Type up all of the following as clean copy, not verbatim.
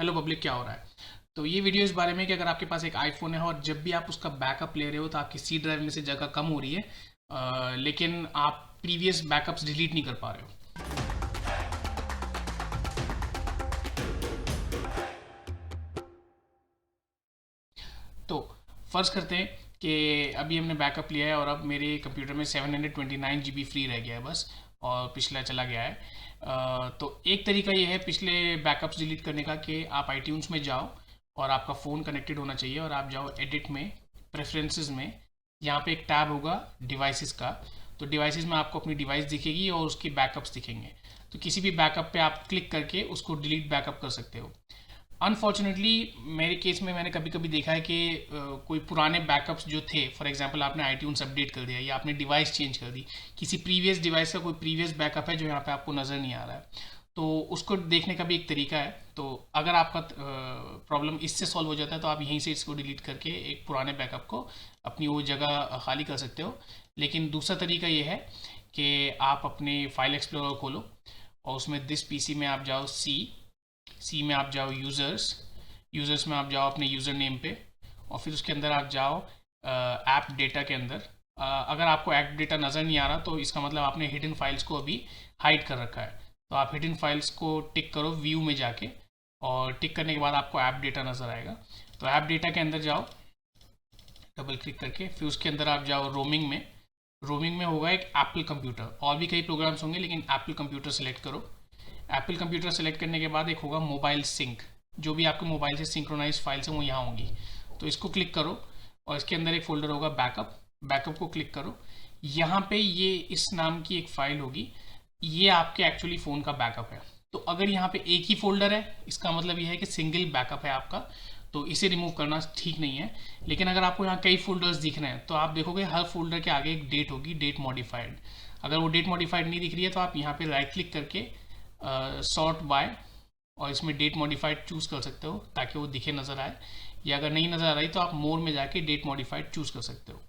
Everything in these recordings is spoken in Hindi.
हेलो पब्लिक, क्या हो रहा है। तो ये वीडियो इस बारे में कि अगर आपके पास एक आईफोन है और जब भी आप उसका बैकअप ले रहे हो तो आपकी सी ड्राइव में से जगह कम हो रही है, लेकिन आप प्रीवियस बैकअप्स डिलीट नहीं कर पा रहे हो। तो फ़र्ज़ करते हैं कि अभी हमने बैकअप लिया है और अब मेरे कंप्यूटर में 729 GB फ्री रह गया है बस, और पिछला चला गया है। तो एक तरीका ये है पिछले बैकअप्स डिलीट करने का कि आप आईट्यून्स में जाओ और आपका फ़ोन कनेक्टेड होना चाहिए और आप जाओ एडिट में, प्रेफरेंसेस में। यहाँ पे एक टैब होगा डिवाइसेस का। तो डिवाइसेस में आपको अपनी डिवाइस दिखेगी और उसकी बैकअप्स दिखेंगे। तो किसी भी बैकअप पे आप क्लिक करके उसको डिलीट बैकअप कर सकते हो। अनफॉर्चुनेटली मेरे केस में मैंने कभी कभी देखा है कि कोई पुराने बैकअप्स जो थे, फॉर एग्जांपल आपने आईट्यून्स अपडेट कर दिया या आपने डिवाइस चेंज कर दी, किसी प्रीवियस डिवाइस का कोई प्रीवियस बैकअप है जो यहाँ पे आपको नज़र नहीं आ रहा है, तो उसको देखने का भी एक तरीका है। तो अगर आपका प्रॉब्लम इससे सॉल्व हो जाता है तो आप यहीं से इसको डिलीट करके एक पुराने बैकअप को अपनी वो जगह खाली कर सकते हो। लेकिन दूसरा तरीका ये है कि आप अपने फाइल एक्सप्लोरर खोलो और उसमें दिस पीसी में आप जाओ, सी में आप जाओ यूज़र्स में आप जाओ अपने यूज़र नेम पे, और फिर उसके अंदर आप जाओ ऐप डेटा के अंदर। अगर आपको ऐप डेटा नज़र नहीं आ रहा तो इसका मतलब आपने हिडन फाइल्स को अभी हाइड कर रखा है। तो आप हिडन फाइल्स को टिक करो व्यू में जाके, और टिक करने के बाद आपको ऐप डेटा नज़र आएगा। तो ऐप डेटा के अंदर जाओ डबल क्लिक करके, फिर उसके अंदर आप जाओ रोमिंग में होगा एक एप्पल कंप्यूटर, और भी कई प्रोग्राम्स होंगे लेकिन एप्पल कंप्यूटर सेलेक्ट करो। एप्पल कंप्यूटर सेलेक्ट करने के बाद एक होगा मोबाइल सिंक, जो भी आपके मोबाइल से सिंक्रोनाइज फाइल्स हैं वो यहाँ होंगी। तो इसको क्लिक करो और इसके अंदर एक फोल्डर होगा बैकअप को क्लिक करो। यहाँ पे ये इस नाम की एक फ़ाइल होगी, ये आपके एक्चुअली फ़ोन का बैकअप है। तो अगर यहाँ पे एक ही फोल्डर है इसका मतलब ये है कि सिंगल बैकअप है आपका, तो इसे रिमूव करना ठीक नहीं है। लेकिन अगर आपको यहाँ कई फोल्डर्स दिख रहे हैं तो आप देखोगे हर फोल्डर के आगे एक डेट होगी, डेट मॉडिफाइड। अगर वो डेट मॉडिफाइड नहीं दिख रही है तो आप यहाँ पे राइट क्लिक करके सॉर्ट बाय, और इसमें डेट मॉडिफाइड चूज़ कर सकते हो ताकि वो दिखे नज़र आए, या अगर नहीं नज़र आ रही तो आप मोर में जाके डेट मॉडिफाइड चूज़ कर सकते हो।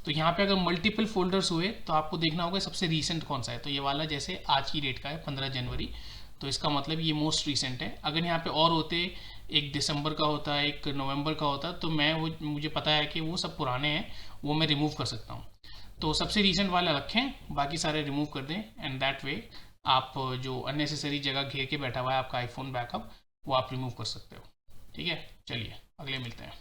तो यहाँ पे अगर मल्टीपल फोल्डर्स हुए तो आपको देखना होगा सबसे रीसेंट कौन सा है। तो ये वाला जैसे आज की डेट का है 15 जनवरी, तो इसका मतलब ये मोस्ट रीसेंट है। अगर यहाँ पे और होते, एक दिसंबर का होता है, एक नवंबर का होता, तो मुझे पता है कि वो सब पुराने हैं, वो मैं रिमूव कर सकता हूँ। तो सबसे रीसेंट वाला रखें, बाकी सारे रिमूव कर दें, एंड दैट वे आप जो अननेसेसरी जगह घेर के बैठा हुआ है आपका आईफोन बैकअप, वो आप रिमूव कर सकते हो। ठीक है, चलिए अगले मिलते हैं।